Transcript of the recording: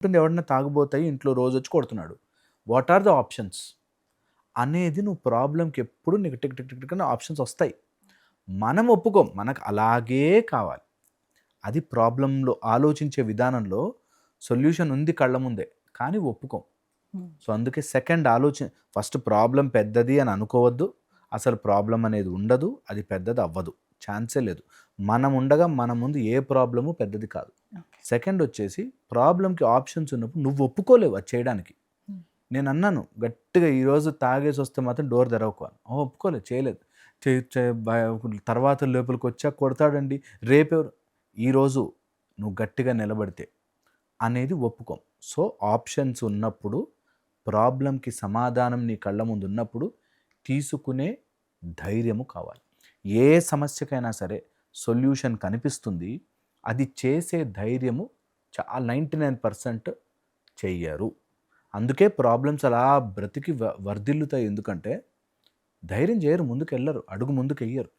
ఉంటుంది ఎవడన్నా తాగుబోతాయి ఇంట్లో రోజొచ్చి కొడుతున్నాడు. What are the options? అనేది నువ్వు ప్రాబ్లమ్‌కి ఎప్పుడు నీకు టిక్ టిక్ టిక్ టిక్ అని ఆప్షన్స్ ఒస్తాయి. మనం ఒప్పుకోం. మనకు అలాగే కావాలి. అది ప్రాబ్లమ్‌లో ఆలోచించే విధానంలో సొల్యూషన్ ఉంది కళ్ళ ముందే. కానీ ఒప్పుకోం. హ్మ్. సో, అందుకే సెకండ్ ఫస్ట్ ప్రాబ్లమ్ పెద్దది అని అనుకోవద్దు. అసలు ప్రాబ్లమ్ అనేది ఉండదు. అది పెద్దది అవ్వదు. ఛాన్సే లేదు. మనం ఉండగా మన ముందు ఏ ప్రాబ్లము పెద్దది కాదు. ఓకే. సెకండ్ వచ్చేసి ప్రాబ్లమ్‌కి ఆప్షన్స్ ఉన్నప్పుడు నువ్వు ఒప్పుకోలేవు అది చేయడానికి. హ్మ్. నేనన్నాను గట్టిగా ఈరోజు తాగేసొస్తే మాత్రం డోర్ తెరవకు అని. ఒప్పుకోలేదు. చేయలేదు. చే చే బ తర్వాత లోపలికొచ్చాక కొడతాడండి. రేపెవరు ఈరోజు నువ్వు గట్టిగా నిలబడితే అనేది ఒప్పుకోం. సో, ఆప్షన్స్ ఉన్నప్పుడు ప్రాబ్లమ్‌కి సమాధానం నీ కళ్ళ ముందున్నప్పుడు తీసుకునే ధైర్యము కావాలి. ఏ సమస్యకైనా సరే సొల్యూషన్ కనిపిస్తుంది. అది చేసే ధైర్యము 99% చెయ్యరు. అందుకే ప్రాబ్లమ్స్ అలా బ్రతికి వర్ధిల్లుతాయి. ఎందుకంటే ధైర్యం చేయరు. ముందుకెళ్లరు. అడుగు ముందుకెయ్యరు.